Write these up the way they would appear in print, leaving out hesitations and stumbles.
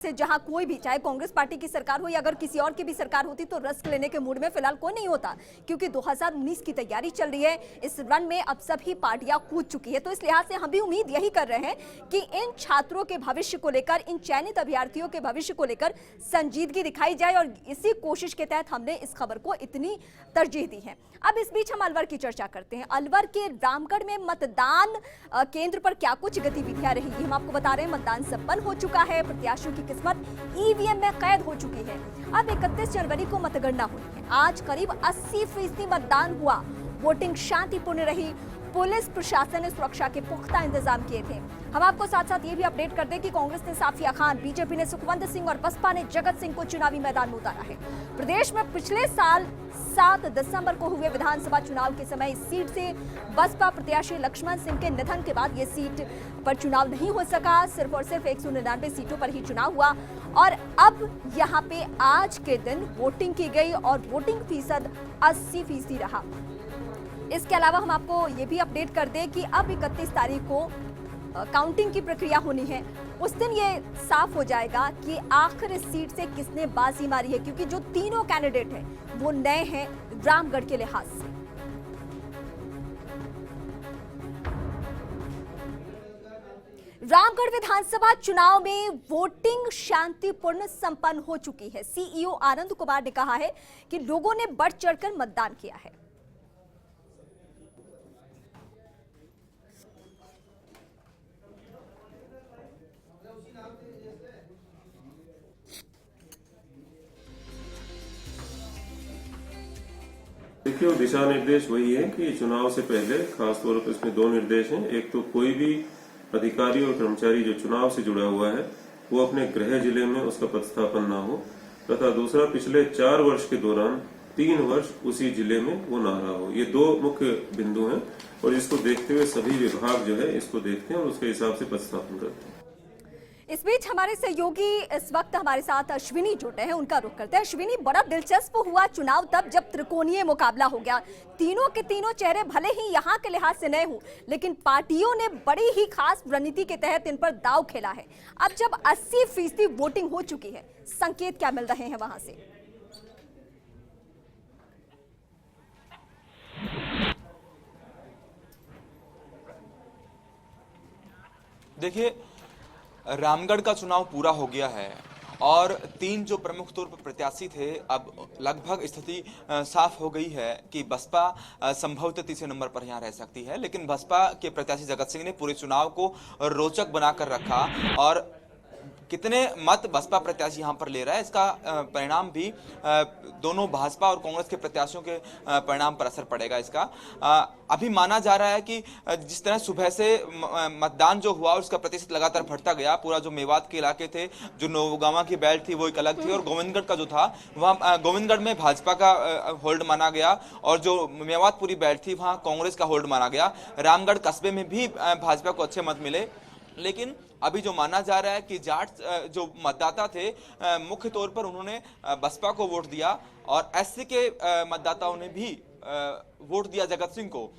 से जहां कोई भी, चाहे कांग्रेस पार्टी की सरकार हो या अगर किसी और की भी सरकार होती, तो रिस्क लेने के मूड में फिलहाल कोई नहीं होता, क्योंकि 2019 की तैयारी चल रही है। इस रन में अब सभी पार्टियां कूद चुकी है, तो इस लिहाज से हम भी उम्मीद यही कर रहे हैं कि इन छात्रों के भविष्य को लेकर, इन चयनित अभ्यर्थियों के भविष्य को लेकर संजीदगी दिखाई जाए, और इसी कोशिश के तहत हमने इस खबर को इतनी तरजीह दी है। अब इस बीच हम अलवर की चर्चा करते हैं। अलवर के रामगढ़ में मतदान केंद्र पर क्या कुछ गतिविधियां रही, हम आपको बता रहे हैं। मतदान संपन्न हो चुका है, प्रत्याशियों की किस्मत ईवीएम में कैद हो चुकी है। अब 31 जनवरी को मतगणना हुई है। आज करीब 80% मतदान हुआ। वोटिंग शांतिपूर्ण रही। पुलिस प्रशासन ने सुरक्षा के पुख्ता इंतजाम किए थे। हम आपको साथ साथ ये भी अपडेट कर दें कि कांग्रेस ने साफिया खान, बीजेपी ने सुखवंत सिंह और बसपा ने जगत सिंह को चुनावी मैदान में उतारा है। प्रदेश में पिछले साल 7 दिसंबर को हुए विधानसभा चुनाव के समय इस सीट से बसपा प्रत्याशी लक्ष्मण सिंह के निधन के बाद ये सीट पर चुनाव नहीं हो सका। सिर्फ और सिर्फ 199 सीटों पर ही चुनाव हुआ, और अब यहाँ पे आज के दिन वोटिंग की गई और वोटिंग फीसद 80% रहा। इसके अलावा हम आपको ये भी अपडेट कर दें कि अब 31 तारीख को काउंटिंग की प्रक्रिया होनी है। उस दिन ये साफ हो जाएगा कि आखिर इस सीट से किसने बाजी मारी है, क्योंकि जो तीनों कैंडिडेट हैं वो नए हैं रामगढ़ के लिहाज से। रामगढ़ विधानसभा चुनाव में वोटिंग शांतिपूर्ण संपन्न हो चुकी है। सीईओ आनंद कुमार ने कहा है कि लोगों ने बढ़ चढ़कर मतदान किया है। देखिए, दिशा निर्देश वही है कि चुनाव से पहले खासतौर पर इसमें 2 निर्देश हैं। एक तो कोई भी अधिकारी और कर्मचारी जो चुनाव से जुड़ा हुआ है वो अपने गृह जिले में उसका पदस्थापन ना हो, तथा दूसरा पिछले 4 वर्ष के दौरान 3 वर्ष उसी जिले में वो ना रहा हो। ये 2 मुख्य बिंदु हैं, और इसको देखते हुए सभी विभाग जो है इसको देखते हैं और उसके हिसाब से पदस्थापन करते हैं। इस बीच हमारे सहयोगी इस वक्त हमारे साथ अश्विनी जुटे हैं, उनका रुख करते हैं। अश्विनी, बड़ा दिलचस्प हुआ चुनाव तब जब त्रिकोणीय मुकाबला हो गया। तीनों के तीनों चेहरे भले ही यहाँ के लिहाज से नए हों, लेकिन पार्टियों ने बड़ी ही खास रणनीति के तहत इन पर दांव खेला है। अब जब 80% वोटिंग हो चुकी है, संकेत क्या मिल रहे हैं वहां से? देखिए, रामगढ़ का चुनाव पूरा हो गया है और 3 जो प्रमुख तौर पर प्रत्याशी थे, अब लगभग स्थिति साफ हो गई है कि बसपा संभवतः तीसरे नंबर पर यहां रह सकती है। लेकिन बसपा के प्रत्याशी जगत सिंह ने पूरे चुनाव को रोचक बनाकर रखा, और कितने मत बसपा प्रत्याशी यहां पर ले रहा है इसका परिणाम भी दोनों भाजपा और कांग्रेस के प्रत्याशियों के परिणाम पर असर पड़ेगा। इसका अभी माना जा रहा है कि जिस तरह सुबह से मतदान जो हुआ उसका प्रतिशत लगातार बढ़ता गया। पूरा जो मेवात के इलाके थे, जो नौगावा की बेल्ट थी वो एक अलग थी, और गोविंदगढ़ का जो था वहाँ गोविंदगढ़ में भाजपा का होल्ड माना गया, और जो मेवात पूरी बेल्ट थी वहाँ कांग्रेस का होल्ड माना गया। रामगढ़ कस्बे में भी भाजपा को अच्छे मत मिले, लेकिन अभी जो माना जा रहा है कि जाट जो मतदाता थे मुख्य तौर पर उन्होंने बसपा को वोट दिया, और एससी के मतदाताओं ने भी वोट दिया जगत सिंह को।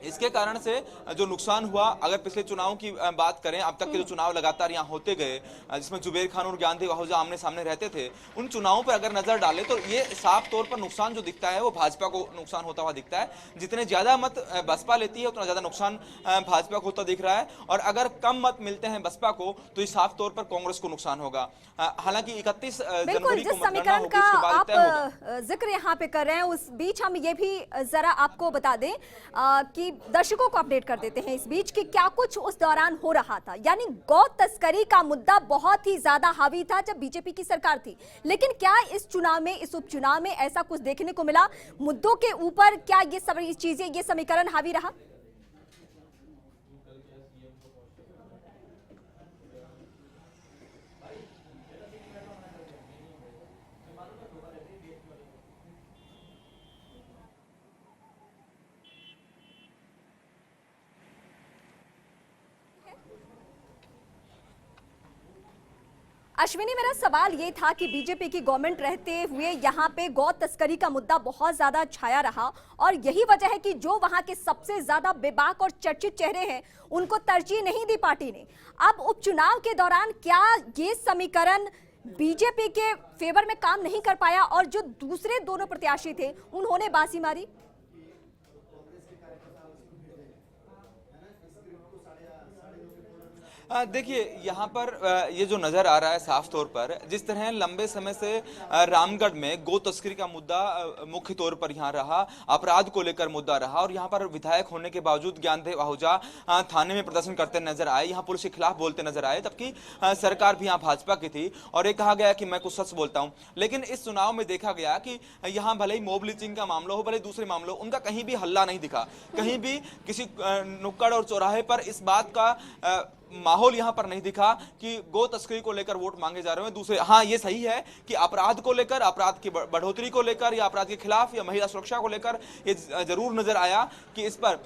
इसके कारण से जो नुकसान हुआ, अगर पिछले चुनाव की बात करें, अब तक के जो चुनाव लगातार यहाँ होते गए जिसमें जुबेर खान और ज्ञानदेव आहूजा आमने सामने रहते थे, उन चुनावों पर अगर नजर डालें तो ये साफ तौर पर नुकसान जो दिखता है वो भाजपा को नुकसान होता हुआ दिखता है। जितने ज्यादा मत बसपा लेती है उतना ज्यादा नुकसान भाजपा को होता दिख रहा है, और अगर कम मत मिलते हैं बसपा को तो ये साफ तौर पर कांग्रेस को नुकसान होगा। हालांकि 31 जनवरी को मतगणना होगी, उसके बाद तय होगा। जिक्र यहाँ पे कर रहे हैं, उस बीच हम ये भी जरा आपको बता दें कि दर्शकों को अपडेट कर देते हैं इस बीच कि क्या कुछ उस दौरान हो रहा था। यानी गौ तस्करी का मुद्दा बहुत ही ज्यादा हावी था जब बीजेपी की सरकार थी, लेकिन क्या इस चुनाव में, इस उपचुनाव में ऐसा कुछ देखने को मिला? मुद्दों के ऊपर क्या ये सब चीजें, ये समीकरण हावी रहा? अश्विनी, मेरा सवाल ये था कि बीजेपी की गवर्नमेंट रहते हुए यहाँ पे गौ तस्करी का मुद्दा बहुत ज्यादा छाया रहा और यही वजह है कि जो वहाँ के सबसे ज्यादा बेबाक और चर्चित चेहरे हैं उनको तरजीह नहीं दी पार्टी ने। अब उपचुनाव के दौरान क्या ये समीकरण बीजेपी के फेवर में काम नहीं कर पाया और जो दूसरे दोनों प्रत्याशी थे उन्होंने बाजी मारी? देखिए, यहाँ पर ये जो नजर आ रहा है साफ तौर पर, जिस तरह लंबे समय से रामगढ़ में गो तस्करी का मुद्दा मुख्य तौर पर यहाँ रहा, अपराध को लेकर मुद्दा रहा और यहाँ पर विधायक होने के बावजूद ज्ञानदेव आहूजा थाने में प्रदर्शन करते नजर आए, यहाँ पुलिस के खिलाफ बोलते नजर आए, जबकि सरकार भी यहाँ भाजपा की थी और ये कहा गया कि मैं कुछ सच बोलता हूँ। लेकिन इस चुनाव में देखा गया कि यहाँ भले ही मॉब लिंचिंग का मामला हो, भले दूसरे मामलों, उनका कहीं भी हल्ला नहीं दिखा। कहीं भी किसी नुक्कड़ और चौराहे पर इस बात का माहौल यहां पर नहीं दिखा कि गो तस्करी को लेकर वोट मांगे जा रहे हैं। दूसरे, हाँ ये सही है कि अपराध को लेकर, अपराध की बढ़ोतरी को लेकर या अपराध के खिलाफ या महिला सुरक्षा को लेकर ये जरूर नजर आया कि इस पर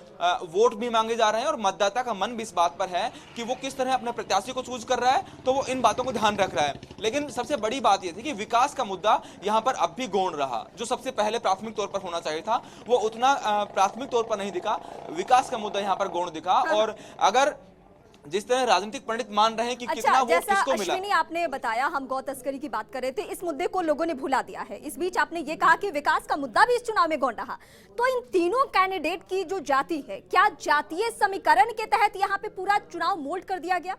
वोट भी मांगे जा रहे हैं और मतदाता का मन भी इस बात पर है कि वो किस तरह अपने प्रत्याशी को चूज कर रहा है, तो वो इन बातों को ध्यान रख रहा है। लेकिन सबसे बड़ी बात यह थी कि विकास का मुद्दा यहां पर अब भी गौण रहा। जो सबसे पहले प्राथमिक तौर पर होना चाहिए था वो उतना प्राथमिक तौर पर नहीं दिखा, विकास का मुद्दा यहां पर गौण दिखा। और अगर जिस तरह राजनीतिक पंडित मान रहे हैं कि कितना वोट किसको मिला। अश्विनी, आपने बताया हम गौ तस्करी की बात कर रहे थे, इस मुद्दे को लोगों ने भुला दिया है। इस बीच आपने ये कहा कि विकास का मुद्दा भी इस चुनाव में गौण रहा। तो इन तीनों कैंडिडेट की जो जाति है, क्या जातीय समीकरण के तहत यहाँ पे पूरा चुनाव मोल्ड कर दिया गया?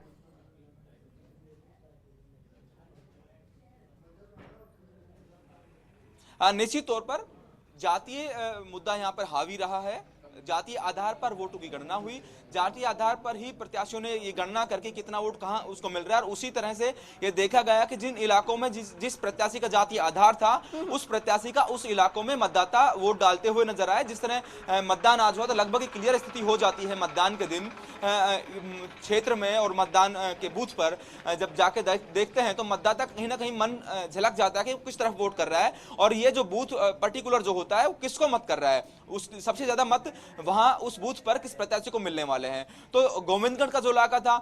निश्चित तौर पर जातीय मुद्दा यहाँ पर हावी रहा है। जातीय आधार पर वोटों की गणना हुई, जातीय आधार पर ही प्रत्याशियों ने ये गणना करके कितना वोट कहां उसको मिल रहा है और उसी तरह से ये देखा गया कि जिन इलाकों में जिस प्रत्याशी का जातीय आधार था उस प्रत्याशी का उस इलाकों में मतदाता वोट डालते हुए नजर आए। जिस तरह मतदान आज हुआ तो लगभग एक क्लियर स्थिति हो जाती है मतदान के दिन क्षेत्र में और मतदान के बूथ पर जब जाके देखते हैं तो मतदाता कहीं ना कहीं मन झलक जाता है कि वो किस तरफ वोट कर रहा है और ये जो बूथ पर्टिकुलर जो होता है वो किसको मत कर रहा है, उस सबसे ज्यादा मत वहां उस बूथ पर किस प्रत्याशी को मिलने वाले हैं। तो गोविंदगढ़ का जो इलाका था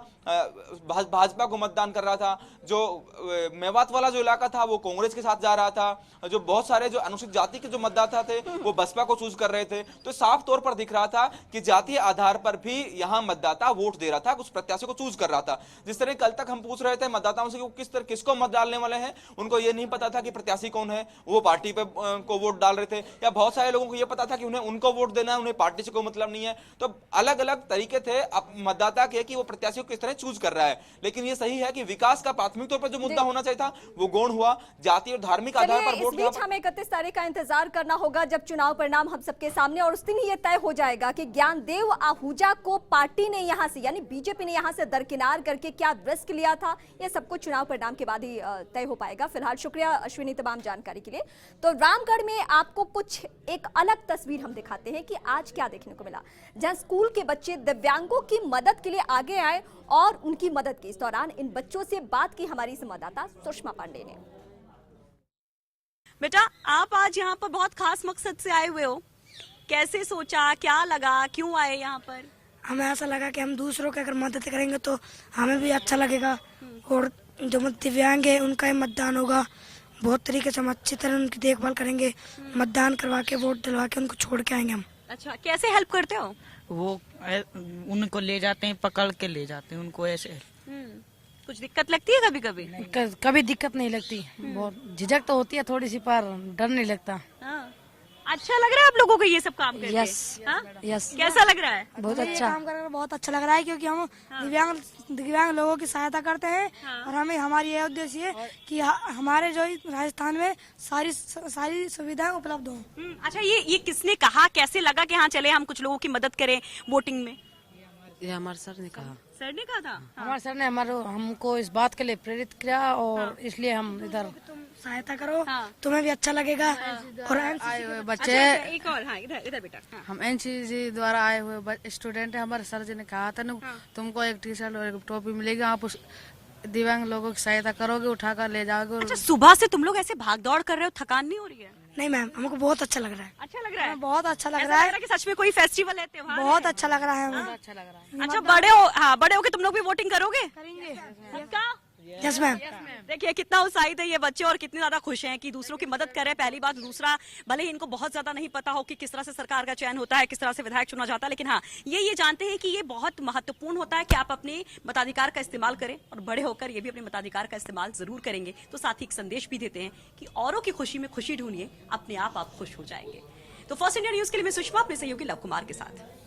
भाजपा को मतदान कर रहा था, जो मेवात वाला जो इलाका था वो कांग्रेस के साथ जा रहा था, जो बहुत सारे जो अनुसूचित जाति के जो मतदाता थे वो बसपा को चूज कर रहे थे। तो साफ तौर पर दिख रहा था कि जातीय आधार पर भी यहाँ मतदाता वोट दे रहा था, उस प्रत्याशी को चूज कर रहा था। जिस तरह कल तक हम पूछ रहे थे मतदाताओं से कि किसको मत डालने वाले हैं, उनको ये नहीं पता था कि प्रत्याशी कौन है, वो पार्टी पे को वोट डाल रहे थे, या बहुत सारे लोगों को ये पता था कि उन्हें उनको वोट देना है, उन्हें पार्टी से कोई मतलब नहीं है। तो अलग अलग तरीके थे अब मतदाता के कि वो प्रत्याशी को किस तरह चूज कर रहा है। लेकिन ये सही है कि विकास का प्राथमिक तौर पर जो मुद्दा होना चाहिए था वो गौण हुआ, जाति और धार्मिक आधार पर वोट। इस बीच हमें 31 तारीख का इंतजार करना होगा जब चुनाव परिणाम हम सबके सामने, और उस दिन ही ये तय हो जाएगा कि ज्ञानदेव आहूजा को पार्टी ने यहां से यानी बीजेपी ने यहां से दरकिनार करके क्या रिस्क लिया था, ये सब कुछ चुनाव परिणाम के बाद ही तय हो पाएगा। फिलहाल शुक्रिया अश्विनी तमाम जानकारी के लिए। तो रामगढ़ में आपको कुछ एक अलग तस्वीर हम दिखाते हैं कि आज क्या देखने को मिला, जहां स्कूल के बच्चे दिव्यांगों की मदद के लिए आगे आए और उनकी मदद की। इस दौरान इन बच्चों से बात की हमारी संवाददाता सुषमा पांडे ने। बेटा, आप आज यहाँ पर बहुत खास मकसद से आए हुए हो, कैसे सोचा, क्या लगा, क्यों आए यहाँ पर? हमें ऐसा लगा कि हम दूसरों की अगर मदद करेंगे तो हमें भी अच्छा लगेगा और जो दिव्यांग है उनका ही मतदान होगा। बहुत तरीके से हम अच्छी तरह उनकी देखभाल करेंगे, मतदान करवा के वोट दिलवा के उनको छोड़ के आएंगे हम। अच्छा, कैसे हेल्प करते हो? वो उनको ले जाते हैं, पकड़ के ले जाते हैं उनको ऐसे। कुछ दिक्कत लगती है कभी कभी? कभी दिक्कत नहीं लगती, बहुत झिझक तो होती है थोड़ी सी, पर डर नहीं लगता। अच्छा लग रहा है आप लोगों को ये सब काम करके? यस। कैसा लग रहा है? बहुत अच्छा काम करके बहुत अच्छा लग रहा है, क्योंकि हम दिव्यांग लोगों की सहायता करते हैं और हमें हमारी यह उद्देश्य है कि हमारे जो राजस्थान में सारी सुविधाएं उपलब्ध हों। अच्छा, ये किसने कहा, कैसे लगा कि हाँ चले हम कुछ लोगों की मदद करें वोटिंग में? ये हमारे सर ने कहा। सर ने कहा था? हमारे सर ने हमको इस बात के लिए प्रेरित किया और इसलिए हम इधर सहायता करो, तुम्हें भी अच्छा लगेगा। और आए हुए बच्चे, एक और, हाँ इधर बेटा, हम एनसीसी द्वारा आए हुए स्टूडेंट हैं। हमारे सर जी ने कहा था ना, तुमको एक टी शर्ट और एक टोपी मिलेगी, आप उस दिव्यांग लोगों की सहायता करोगे, उठाकर ले जाओगे। अच्छा, सुबह से तुम लोग ऐसे भाग दौड़ कर रहे हो, थकान नहीं हो रही है? नहीं मैम, हमको बहुत अच्छा लग रहा है। अच्छा लग रहा है? बहुत अच्छा लग ऐसा रहा है कि सच में कोई फेस्टिवल है, त्योहार बहुत है? अच्छा लग रहा है हमें। अच्छा लग रहा है। अच्छा, बड़े हो के तुम लोग भी वोटिंग करोगे? करेंगे। पक्का? Yes ma'am. देखिए कितना उत्साहित है ये बच्चे और कितने ज्यादा खुश हैं कि दूसरों की मदद कर रहे हैं। पहली बात, दूसरा भले ही इनको बहुत ज्यादा नहीं पता हो कि किस तरह से सरकार का चयन होता है, किस तरह से विधायक चुना जाता है, लेकिन हाँ ये जानते हैं कि ये बहुत महत्वपूर्ण होता है कि आप अपने मताधिकार का इस्तेमाल करें और बड़े होकर ये भी अपने मताधिकार का इस्तेमाल जरूर करेंगे। तो साथ ही एक संदेश भी देते हैं कि औरों की खुशी में खुशी ढूंढिए, अपने आप खुश हो जाएंगे। तो फर्स्ट इंडिया न्यूज के लिए मैं सुषमा अपने सहयोगी लव कुमार के साथ।